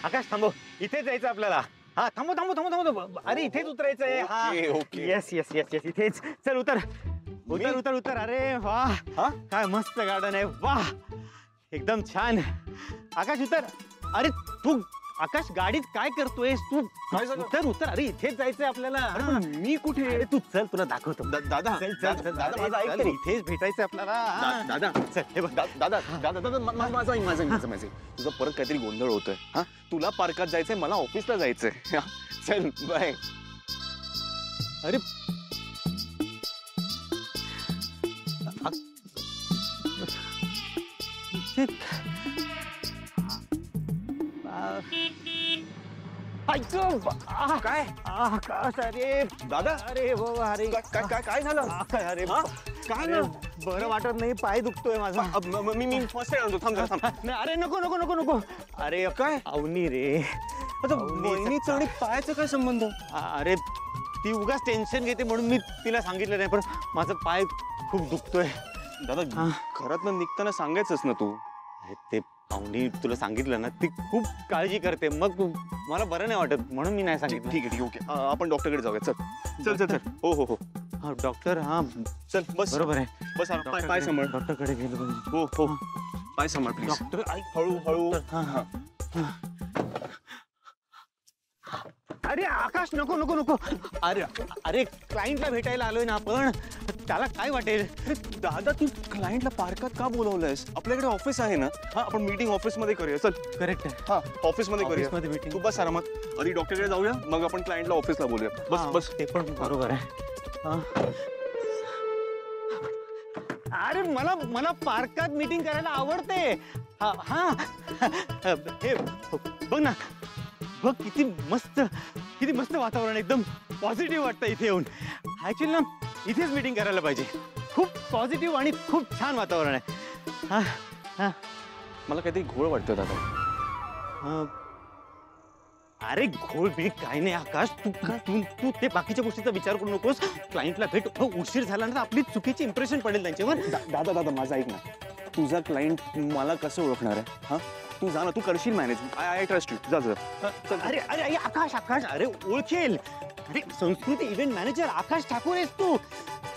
आकाश थांबव, इथेच जायचं आपल्याला. हा थांबव थांबव थांबव थांबव, अरे इथेच उतरायचंय. हा okay. Yes yes yes yes इथेच. चल उतर उतर उतर उतर. अरे वा, हा काय मस्त गार्डन आहे. वाह एकदम छान. आकाश उतर. अरे तू आकाश गाडीत काय करतोयस तू? काय झालं? उतर उतर. अरे इथेच जायचंय आपल्याला. अरे पण मी कुठे? अरे तू चल, तुला दाखवतो. दादा चल चल चल दादा माझं ऐक चल, तरी. इथेच भेटायचंय आपल्याला. दादा चल हे बघ. दादा दादा दादा माझं ऐक माझं तुझं परत काहीतरी गोंधळ होतोय. हा तुला पार्कात जायचंय, मला ऑफिसला जायचंय. हा, चल बाय. अरे काय आकाश, अरे दादा अरे बाबा, अरे काय झालं? अरे काय अरे, झालं? बरं वाटत नाही, पाय दुखतोय माझा. मी फर्स्ट एड आणतो. थांब जरा थांब. नाही, अरे नको नको नको नको. अरे काय? अवनी रे. आता वहिनीचं आणि पायाचं काय संबंध? अरे ती उगाच टेन्शन घेते म्हणून मी तिला सांगितलं नाही, पण माझा पाय खूप दुखतोय. दादा घरात निघताना सांगायचंच ना तू. अरे ते पाहुणी तुला सांगितलं ना, ती खूप काळजी करते, मग मला बरं नाही वाटत म्हणून मी नाही सांगितलं. ठीक आहे ओके. आपण डॉक्टरकडे जाऊया. चल चल चल चल. हो हो हो. हा डॉक्टर. हा चल बस. बरोबर आहे. बस पाय सांभाळ. डॉक्टरकडे गेलो पाहिजे. हो हो. पाय सांभाळ प्लीज. डॉक्टर हळू हळू. हा हा. अरे आकाश नको नको नको. अरे अरे क्लायंटला भेटायला आलोय ना आपण, त्याला काय वाटेल? दादा तू क्लायंटला पार्कात का बोलवलंयस? आपल्याकडे ऑफिस आहे ना. हा आपण मीटिंग ऑफिस मध्ये करूया. चल. करेक्ट आहे. हा ऑफिस मध्ये करूया. ऑफिसमध्ये meeting. तू बस आरामात. आधी डॉक्टरकडे जाऊया, मग आपण क्लायंटला ऑफिसला बोलूया. बस बस. ते पण बरोबर आहे. अरे मला मला पार्कात मीटिंग करायला आवडते. हा हा. हे बघ ना, बघ किती मस्त वातावरण, एकदम पॉझिटिव्ह वाटतं इथे येऊन. ऍक्च्युअली ना इथेच मीटिंग करायला पाहिजे. खूप पॉझिटिव्ह आणि खूप छान वातावरण आहे. हा हा. मला काहीतरी घोळ वाटतोय दादा. अरे घोळ बीळ काय नाही आकाश. तू ते बाकीच्या गोष्टीचा विचार करू नकोस. क्लायंटला भेट. उशीर झाला ना, आपली चुकीची इम्प्रेशन पडेल त्यांच्यावर. दादा माझा ऐक ना. तुझा क्लायंट मला कसं ओळखणार आहे? हा तू जा ना, तू करशील मॅनेज. I trust you. जा जा. अरे अरे आकाश आकाश, अरे ओळखेल. अरे संस्कृती इव्हेंट मॅनेजर आकाश ठाकूर आहेस तू.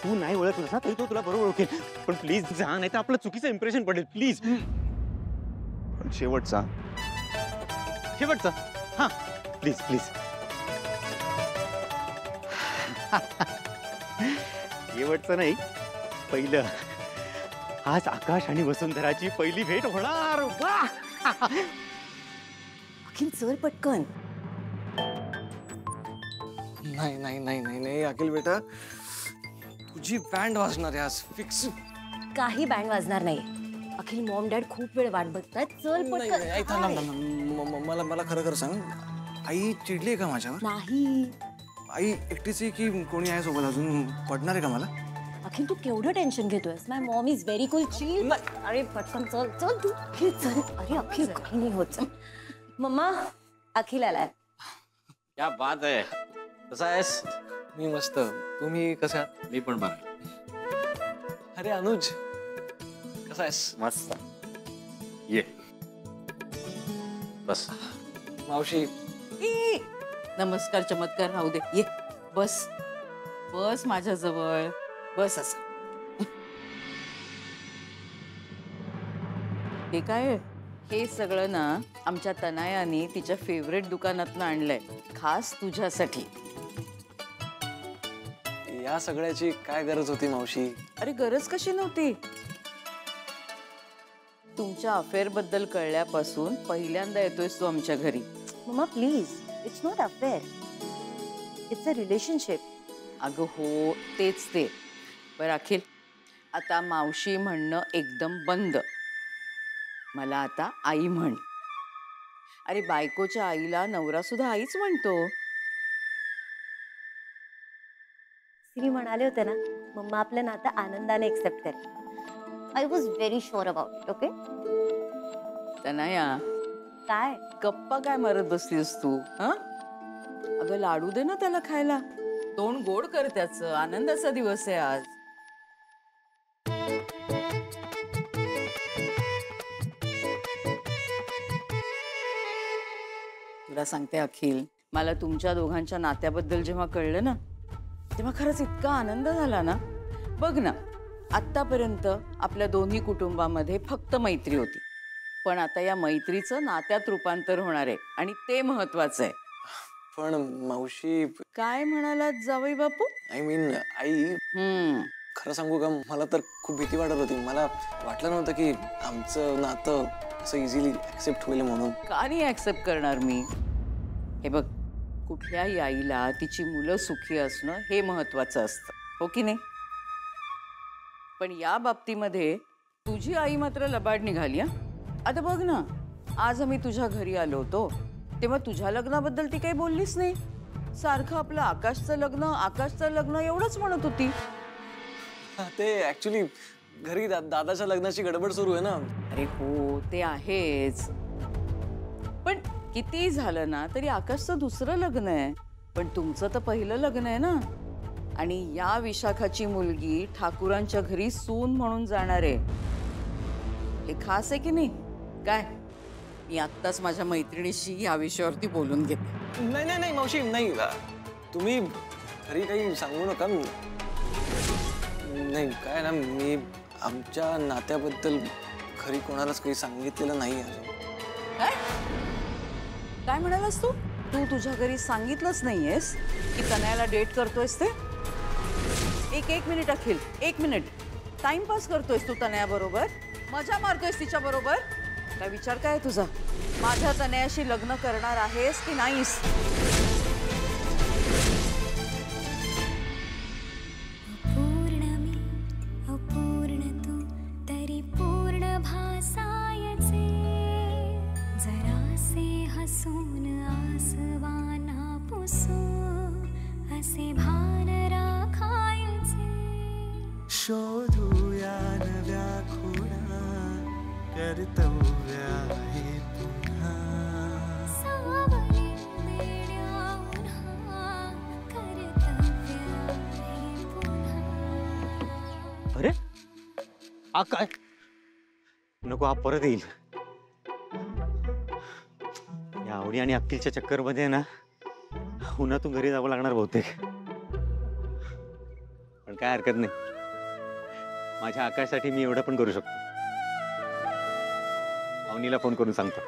तू नाही ओळखलंस ना तरी तो तुला बरोबर ओळखेल. पण प्लीज जा, नाही तर आपलं चुकीचं इम्प्रेशन पडेल. प्लीज. शेवटचा हा प्लीज प्लीज. शेवटचं नाही, पहिलं. आज आकाश आणि वसुंधराची पहिली भेट होणार. वा. अखिल चल पटकन. नाही नाही नाही नाही नाही अखिल बेटा, तुझी बँड वाजणार आहे आज फिक्स. काही बँड वाजणार नाही. अखिल मॉम डॅड खूप वेळ वाट बघतात. चल पटकन. मला खरं खरं सांग, आई चिडली का माझ्यावर? नाही. आई एकटीच आहे की कोणी आहे सोबत अजून? पडणार आहे का मला? अखिल तू केवढं टेन्शन घेतोयस? My mom is very cool. Chill. अरे पटकन चल चल तू. अखिल चल. अरे अखिल काही नाही होत. चल. मम्मा अखिल आलाय. क्या बात आहे. कसा आहेस? मी मस्त. तुम्ही कसं आहात? मी पण बरं. अरे अनुज कसा आहेस? मस्त. ये बस. मावशी नमस्कार चमत्कार राहू दे. ये बस बस माझ्या जवळ बस. असं हे काय? हे सगळं ना आमच्या तनायाने तिच्या फेवरेट दुकानातनं आणलंय, खास तुझ्यासाठी. या सगळ्याची काय गरज होती मावशी? अरे गरज कशी नव्हती? तुमच्या अफेअर बद्दल कळल्यापासून पहिल्यांदा येतोयस तू आमच्या घरी. Mamma please, it's not affair, it's a relationship. अगं हो, तेच ते. बरं अखिल, आता मावशी म्हणणं एकदम बंद. मला आता आई म्हण. अरे बायकोच्या आईला नवरा सुद्धा आईच म्हणतो. श्री म्हणाले होते ना, मम्मा आपलं नातं आनंदाने एक्सेप्ट करेल. I was very sure about. Okay Tanaya, काय गप्पा काय मारत बसलीस तू? हा अगं लाडू दे ना त्याला खायला. तोंड गोड कर त्याचं. आनंदाचा दिवस आहे आज. तुला सांगते अखिल, मला तुमच्या दोघांच्या नात्याबद्दल जेव्हा कळलं ना तेव्हा खरंच इतका आनंद झाला ना. बघ ना, आत्तापर्यंत आपल्या दोन्ही कुटुंबामध्ये फक्त मैत्री होती, पण आता या मैत्रीचं नात्यात रूपांतर होणार आहे आणि ते महत्वाचं आहे. पण मावशी, काय म्हणालात जावई बापू? आय मीन आई, हम्म, खरं सांगू का, मला तर खूप भीती वाटत होती. मला वाटलं नव्हतं की आमचं नातं असं इझिली ऍक्सेप्ट होईल म्हणून. का नाही ऍक्सेप्ट करणार मी? हे बघ, कुठल्याही आईला तिची मुलं सुखी असणं हे महत्वाचं असतं, हो की नाही? पण या बाबतीमध्ये तुझी आई मात्र लबाड निघाली. आता बघ ना, आज आम्ही तुझ्या घरी आलो होतो तेव्हा तुझ्या लग्नाबद्दल ती काही बोललीच नाही. सारखं आपलं आकाशचं लग्न एवढंच म्हणत होती. ते ऍक्च्युली घरी दादाच्या लग्नाची गडबड सुरू आहे ना. अरे हो, ते आहेच, पण किती झालं ना तरी आकाशचं दुसरं लग्न आहे, पण तुमचं तर पहिलं लग्न आहे ना. आणि या विशाखाची मुलगी ठाकूरांच्या घरी सून म्हणून जाणार आहे. हे खास आहे की नाही? काय, मी आत्ताच माझ्या मैत्रिणीशी या विषयावरती बोलून घेते. नाही नाही नाही मावशी, नाही, तुम्ही घरी काही सांगू नका. नाही, काय ना, मी आमच्या नात्याबद्दल घरी कोणालाच काही सांगितलेलं नाही अजून. काय काय म्हणालास तू? तू तुझ्या घरी सांगितलंच नाहीयेस की तनयाला डेट करतोयस ते? एक मिनिट अखिल, 1 मिनिट. टाइमपास करतोयस तू तनया बरोबर? मजा मारतोयस तिच्या बरोबर? काय विचार काय तुझा? माझ्या तनयाशी लग्न करणार आहेस की नाहीस? शोधूया नव्या खुणा कर्तव्य आहे पुन्हा. सावली देण्या उन्हा कर्तव्य आहे पुन्हा. अरे हा काय, नको, हा परत येईल. या आवडी आणि अक्कलच्या चक्कर मध्ये ना उन्हातून घरी जावं लागणार बहुतेक. पण काय हरकत नाही, माझ्या आकाशासाठी मी एवढं पण करू शकतो. अवनीला फोन करून सांगतो.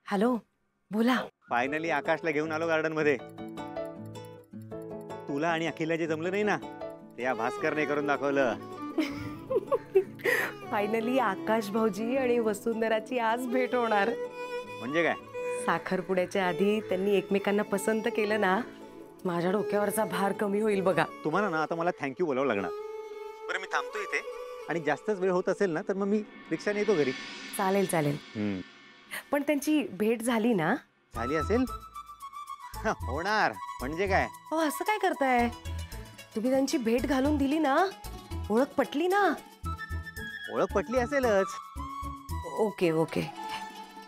हॅलो, बोला. फायनली आकाशला घेऊन आलो गार्डन मध्ये. तुला आणि अखिलला जे जमलं नाही ना ते या भास्करने करून दाखवलं. फायनली आकाश भाऊजी आणि वसुंधराची आज भेट होणार. म्हणजे काय? साखरपुड्याच्या आधी त्यांनी एकमेकांना पसंत केलं ना, माझ्या डोक्यावरचा भार कमी होईल बघा. तुम्हाला ना आता मला थँक्यू बोलावं लागणार. बरं, मी थांबतो इथे, आणि जास्तच वेळ होत असेल ना तर मग मी रिक्षाने येतो घरी. चालेल चालेल. पण त्यांची भेट झाली ना? झाली असेल. होणार म्हणजे काय? हो, असं काय करताय तुम्ही? त्यांची भेट घालून दिली ना, ओळख पटली ना? ओळख पटली असेलच. Okay okay.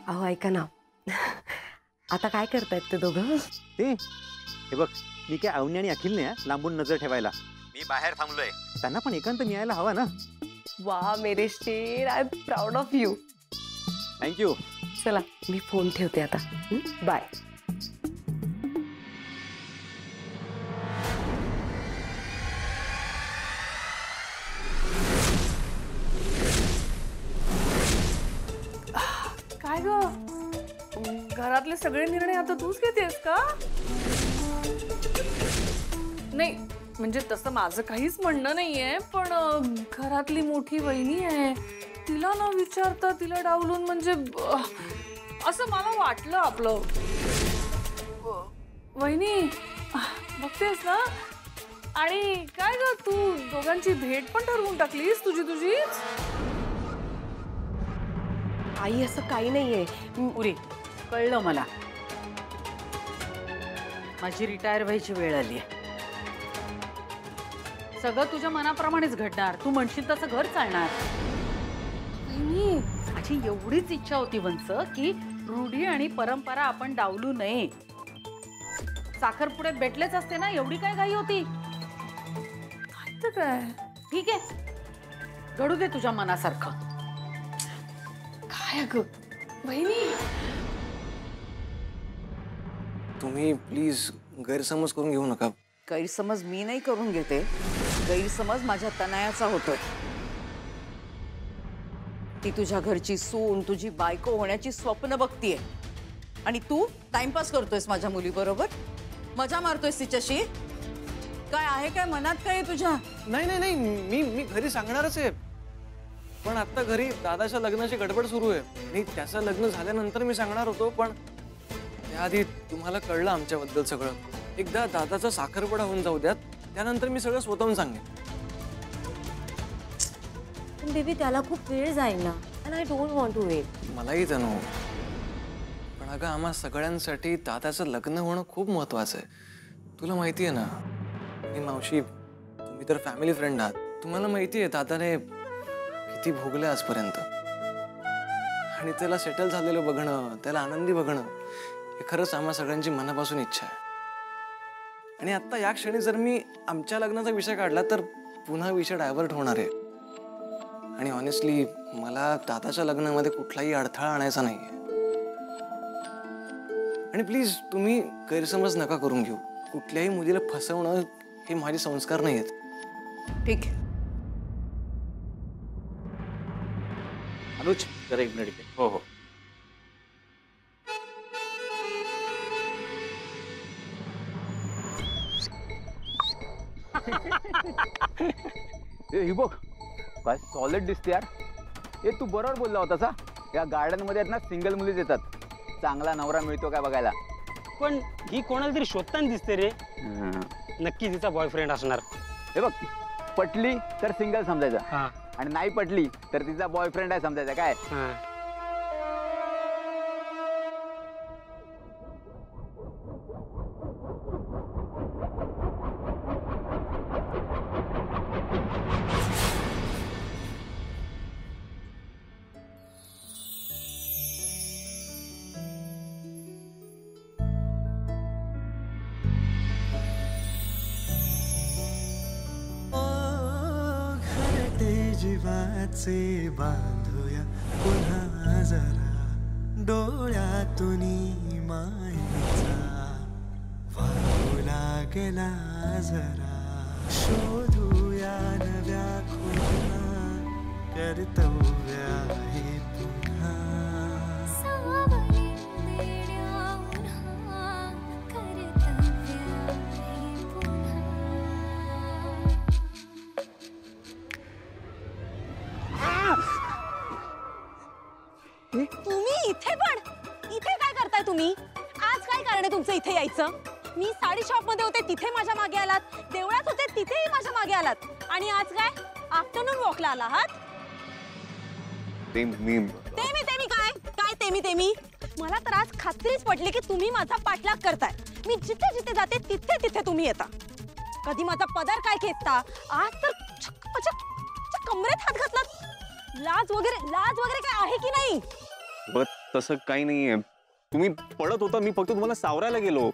अहो ऐका ना, आता काय करतायत ते दोघं? ते हे बघ, मी काय अवनी आणि अखिलने लांबून नजर ठेवायला. मी बाहेर थांबलोय, त्यांना पण एकांत मिळायला हवा ना. वा मेरे शेर, I am proud of you. Thank you. चला, मी फोन ठेवते आता. बाय. काय ग, घरातले सगळे निर्णय आता तूच घेतेस का? नाही म्हणजे तसं माझं काहीच म्हणणं नाहीये, पण घरातली मोठी वहिनी आहे, तिला न विचारता तिला डावलून म्हणजे असं मला वाटलं. आपलं वहिनी बघतेस ना. आणि काय ग, तू दोघांची भेट पण ठरवून टाकलीस तुझीच? आई, असं काही नाहीये. पुरी, कळलं मला. माझी रिटायर व्हायची वेळ आली आहे. सगळं तुझ्या मनाप्रमाणेच घडणार. तू म्हणशील तसं घर चालणार. माझी एवढीच इच्छा होती वंस की रूढी आणि परंपरा आपण डावलू नये. साखरपुड्यात भेटलेच असते ना, एवढी काय घाई होती? तर काय ठीक आहे, घडू दे तुझ्या मनासारखं. काय ग वहिनी. तुम्ही प्लीज गैरसमज करून घेऊ नका. गैरसमज मी नाही करून घेते, गैरसमज माझ्या तनयाचा होतोय. ती तुझ्या घरची सून, तुझी बायको होण्याची स्वप्न बघतीये आणि तू टाइमपास करतोयस माझ्या मुलीबरोबर, मजा मारतोयस तिच्याशी. काय आहे काय मनात, काय तुझ्या? नाही नाही नाही, मी घरी सांगणारच आहे. पण आता घरी दादाच्या लग्नाची गडबड सुरू आहे आणि त्याचं लग्न झाल्यानंतर मी सांगणार होतो, पण त्याआधी तुम्हाला कळलं आमच्याबद्दल सगळं. एकदा दादाचा साखरपुडा होऊन जाऊ द्यात, त्यानंतर मी सगळं स्वतःहून सांगेन. पण बेबी त्याला खूप वेळ जाईल ना, and I don't want to wait. मलाही जाणव, पण अगं आम्हा सगळ्यांसाठी दादाचं लग्न होणं खूप महत्वाचं आहे. तुला माहिती आहे ना, आणि मावशी तुम्ही तर फॅमिली फ्रेंड आहात. तुम्हाला माहिती आहे दादाने किती भोगलं आजपर्यंत, आणि त्याला सेटल झालेलं बघणं, त्याला आनंदी बघणं, हे खरंच आम्हा सगळ्यांची मनापासून इच्छा आहे. आणि आता या क्षणी जर मी आमच्या लग्नाचा विषय काढला तर पुन्हा विषय डायव्हर्ट होणार आहे. आणि ऑनेस्टली मला दादाच्या लग्नामध्ये कुठलाही अडथळा आणायचा नाहीये. आणि प्लीज तुम्ही गैरसमज नका करून घेऊ. कुठल्याही मुलीला फसवणं हे माझे संस्कार नाही आहेत. ठीक आहे. अनुज जरा एक मिनिट. हो हो. ही बघ काय सॉलिड दिसते यार. हे तू बरोबर बोलला होतास हा. या गार्डन मध्ये आहेत ना सिंगल मुलीच येतात. चांगला नवरा मिळतो काय बघायला. पण ही कोणाला तरी शोधताना दिसते रे. नक्की तिचा बॉयफ्रेंड असणार. हे बघ, पटली तर सिंगल समजायचा, आणि नाही पटली तर तिचा बॉयफ्रेंड आहे समजायचा. काय जीवाचे बांधूया पुन्हा जरा, डोळ्यातून मायेचा वाहू लागला जरा, शोधूया नव्या खुणा, कर्तव्य आहे पुन्हा. तुम्ही इथे पण इथे काय करताय तुम्ही? आज काय कारण आहे तुमचं इथे यायचं? मी साडी शॉप मध्ये होते तिथे माझ्या मागे आलात, देवळात होते तिथेही माझ्या मागे आलात, आणि आज काय आफ्टरनून वॉकला आला आहात? ते मी काय मला तर आज खात्रीच पटली की तुम्ही माझा पाठलाग करताय. मी जिथे जिथे जाते तिथे तिथे तुम्ही येता. कधी माझा पदर काय खेचता, आज तर कमरेत हात घातलात. लाज वगैरे काय आहे की नाही? तसं काही नाहीये. तुम्ही पडत होता, मी फक्त तुम्हाला सावरायला गेलो.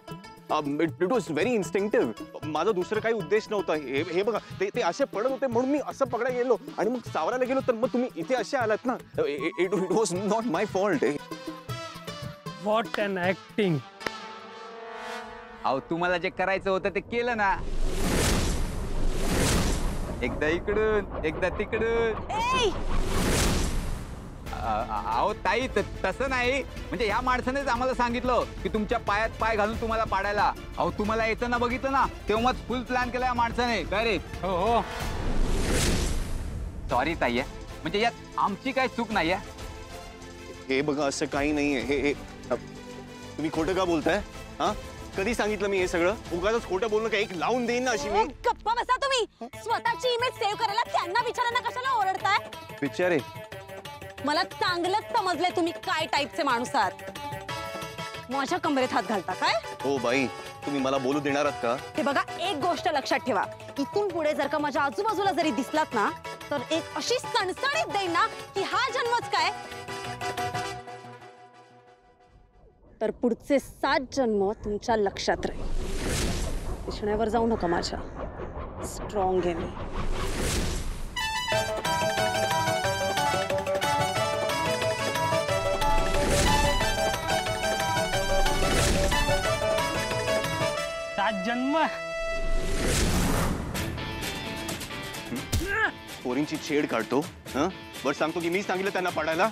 It was very instinctive. माझा दुसरं काही उद्देश नव्हता. हे बघा, ते असे पडत होते म्हणून मी असं पकडायला गेलो आणि मग सावरायला गेलो, तर मग तुम्ही इथे असे आलात ना. It was not my fault. What an acting. अहो तुम्हाला जे करायचं होतं ते केलं ना. एकदा इकडून एकदा तिकडून. अहो ताई तसं नाही, म्हणजे या माणसानेच आम्हाला सांगितलं की तुमच्या पायात पाय घालून तुम्हाला पाडायला. अहो तुम्हाला येताना बघितलं ना, तेव्हाच फुल प्लॅन केला या माणसाने. काय रे? हो हो सॉरी ताई, म्हणजे यात आमची काय चूक नाही. हे बघा असं काही नाहीये. हे तुम्ही खोटं का बोलताय? हा, कधी सांगितलं मी हे सगळं? उगाच खोटं बोलणं का एक लावून देईन ना अशी मी. गप्पा बसा तुम्ही. स्वतःची इमेज सेव्ह करायला त्यांना विचारांना कशाला ओरडताय? विचारे, मला चांगलंच समजलंय तुम्ही काय टाईपचे माणूस आहात. माझ्या कमरेत हात घालता काय? हो बाई, तुम्ही मला बोलू देणार आहात का? हे बघा, एक गोष्ट लक्षात ठेवा, इथून पुढे जर का माझ्या आजूबाजूला जरी दिसलात ना, तर एक अशी सणसणीत देईन ना की हा जन्मच काय तर पुढचे 7 जन्म तुमच्या लक्षात राहील. दिसण्यावर जाऊ नका माझ्या. स्ट्रॉंग आहे मी. सात जन्म. पोरींची छेड काढतो. हं? बरं सांगतो की मी सांगितलं त्यांना पडायला.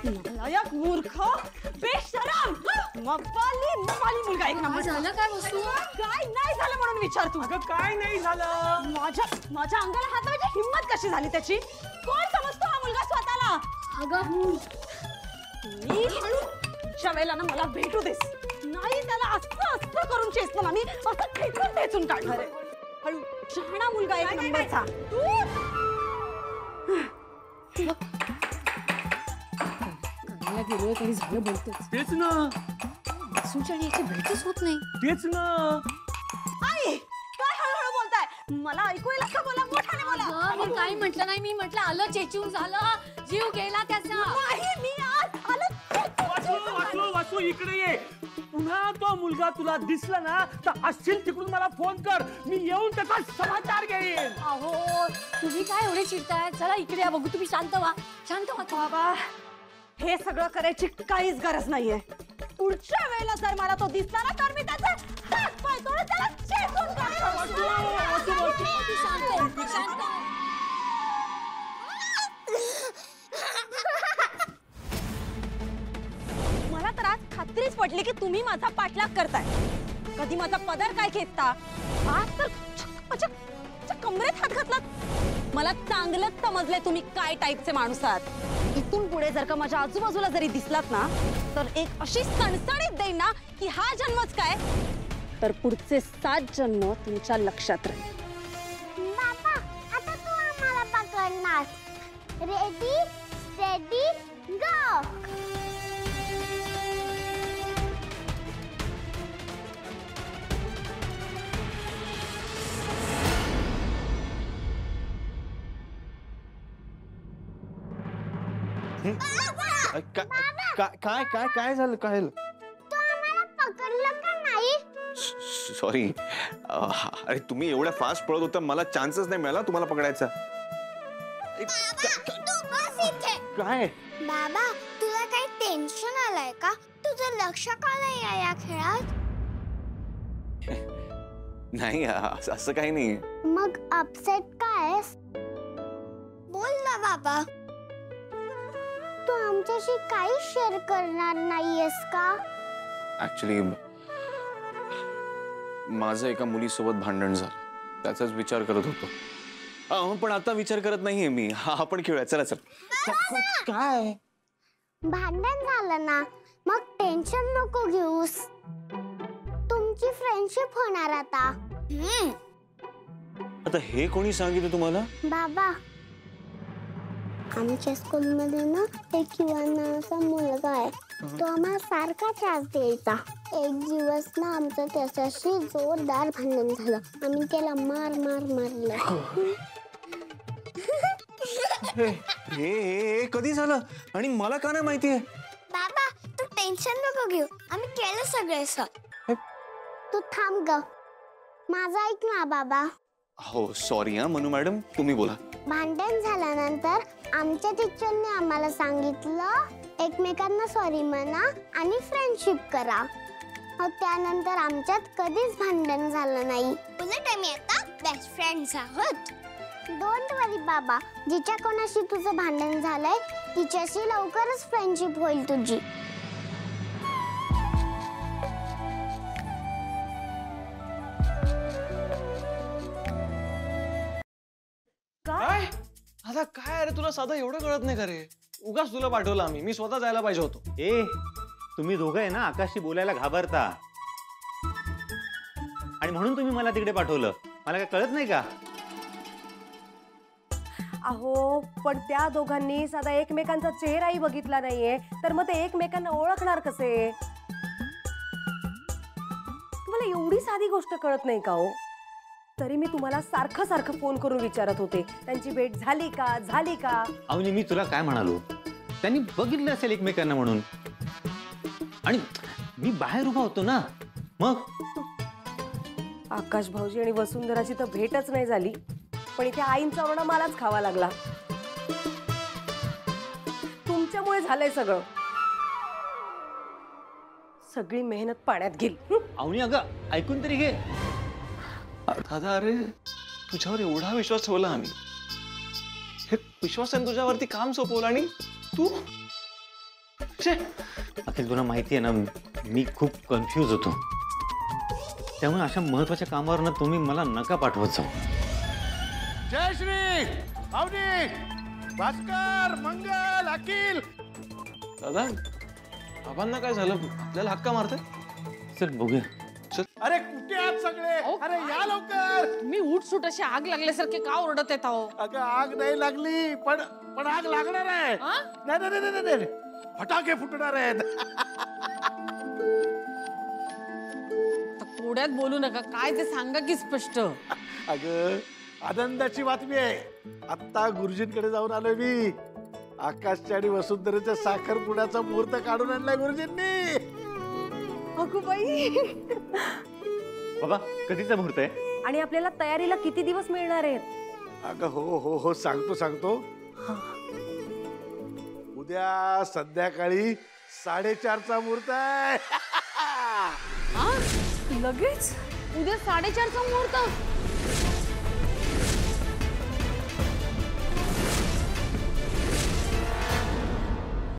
नालायक मूर्ख बेशरम मवाली मुलगा एक नंबर. झालं काय वस्तू? काय नाही झालं म्हणून विचार तू. अगं काय नाही झालं. माझ्या अंगाला हात लावायची हिम्मत कशी झाली त्याची? कोण समजतो हा मुलगा स्वतःला? अगं मी पुढच्या वेळेला ना मला भेटू देस. नाही त्याला असं करून चेसलं ना मी असं खेचून ठेचून काढणार आहे. हळू शहाणा मुलगा एक नंबरचा. गेलोय काही झालं बोलतो. तेच ना. वासूच्या याची भेटच होत नाही. तेच ना. आई काय हळूहळू बोलताय? मला ऐकू येईल असं बोला, मोठ्याने बोला. मी काही म्हटलं नाही. मी म्हटलं आलं चेचून झालं, जीव गेला त्याचा. नाही मी आज आलं. वासू इकडे ये. पुन्हा तो मुलगा तुला दिसला ना तर असशील तिकडून मला फोन कर. मी येऊन त्याचा समाचार घेईन. अहो तुम्ही काय एवढे चिडताय? चला इकडे या बघू. तुम्ही शांत व्हा. शांत व्हा. बाबा हे सगळं करायची काहीच गरज नाहीये. पुढच्या वेळेला जर मला तो दिसला ना तर मी त्याचा टाक पाय तोडून त्याला चेचून काढणार. शांत शांत. मला तर आज खात्रीच पडली की तुम्ही माझा पाठलाग करताय. कधी माझा पदर काय खेचता, आज तर माझ्या कमरेत हात घातलात. मला चांगलंच समजलंय तुम्ही काय टाईपचे माणूस आहात. इथून पुढे जर का माझ्या आजूबाजूला जरी दिसलात ना तर एक अशी सणसणीत देईन ना की हा जन्मच काय तर पुढचे 7 जन्म तुमच्या लक्षात राहील. बाबा आता तू आम्हाला पकडणार. रेडी स्टेडी गो. काय काय काय झालं? काय तू आम्हाला पकडलं का नाही? सॉरी. अरे तुम्ही एवढ्या फास्ट पळत होता मला चान्सच नाही मिळाला तुम्हाला पकडायचा. काय बाबा तुला काही टेन्शन आलंय का? तुझं लक्ष का नाही या खेळात? नाही असं काही नाही. मग अपसेट काय? बोल ना बाबा. तू आमच्याशी काही शेअर करणार नाहीयेस का? ऍक्च्युली माझं एका मुलीसोबत भांडण झालं त्याचाच विचार करत होतो. पण आता विचार करत नाहीये मी. आपण खेळूया. चला चला. काय भांडण झालं ना मग टेन्शन नको घेऊस. तुमची फ्रेंडशिप होणार आता. आता हे कोणी सांगितलं तुम्हाला? बाबा आमच्या स्कूलमध्ये ना एक युवान नावाचा मुलगा आहे. तो आम्हाला सारखा त्रास द्यायचा. एक दिवस ना आमचं त्याच्याशी जोरदार भांडण झालं. आम्ही त्याला मारलं. हे कधी झालं आणि मला का नाही माहितीये? बाबा तू टेन्शन नको घेऊ. आम्ही केलं सगळं. तू थांब ग. माझं ऐक ना बाबा. हो सॉरी मनू मॅडम तुम्ही बोला. भांडण झाल्यानंतर आमच्या टीचरने आम्हाला सांगितलं एकमेकांना सॉरी म्हणा आणि फ्रेंडशिप करा. त्यानंतर आमच्यात कधीच भांडण झालं नाही. उलट आम्ही आता बेस्ट फ्रेंड्स आहोत. डोंट वरी बाबा. जिच्या कोणाशी तुझं भांडण झालंय तिच्याशी लवकरच फ्रेंडशिप होईल तुझी. काय आता काय? अरे तुला साधं एवढं कळत नाही का रे? उगाच तुला पाठवलं आम्ही. मी स्वतः जायला पाहिजे होतो. तुम्ही दोघं आहे ना आकाशशी बोलायला घाबरता आणि म्हणून तुम्ही मला तिकडे पाठवलं. मला काय कळत नाही का? अहो पण त्या दोघांनी साधा एकमेकांचा चेहराही बघितला नाहीये, तर मग ते एकमेकांना ओळखणार कसे? तुम्हाला एवढी साधी गोष्ट कळत नाही का हो? तरी मी तुम्हाला सारखं सारखं फोन करून विचारत होते, त्यांची भेट झाली का झाली का? अवनी मी तुला काय म्हणालो, त्यांनी बघितलं असेल एकमेकांना म्हणून, आणि मी बाहेर उभा होतो ना. मग आकाश भाऊजी आणि वसुंधराची तर भेटच नाही झाली, पण इथे आईंचा ओरडा मलाच खावा लागला. तुमच्यामुळे झालंय सगळं. सगळी मेहनत पाण्यात गेली. अवनी अगं ऐकून तरी घे. दादा अरे तुझ्यावर एवढा विश्वास ठेवला आम्ही, हे विश्वासाने तुझ्यावरती काम सोपवलं आणि तू अखिल तुला माहिती आहे ना, मी खूप कन्फ्यूज होतो. त्यामुळे अशा महत्वाच्या कामावर ना तुम्ही मला नका पाठवत जाऊ. जयश्री, अवनी, भास्कर, मंगल, अखिल. दादा बाबांना काय झालं? आपल्याला हक्का मारते. चल बघूया. अरे कुठे आहात सगळे? अरे या लवकर. मी उठ सुट अशी आग लागल्यासारखे का ओरडत येत आहो? अगं आग नाही लागली, पण आग लागणार आहे. नाही नाही नाही नाही, फटाके फुटणार आहेत. थोड्यात बोलू नका, काय ते सांगा की स्पष्ट. अगं आनंदाची बातमी आहे. आता गुरुजींकडे जाऊन आलोय मी. आकाशच्या आणि वसुंधरेच्या साखरपुड्याचा मुहूर्त काढून आणलाय गुरुजींनी. अगो बाई, बाबा कधीचा मुहूर्त आहे? आणि आपल्याला तयारीला किती दिवस मिळणार आहेत? अगं हो हो हो सांगतो. उद्या संध्याकाळी 4:30चा मुहूर्त आहे. लगेच उद्या 4:30चा मुहूर्त?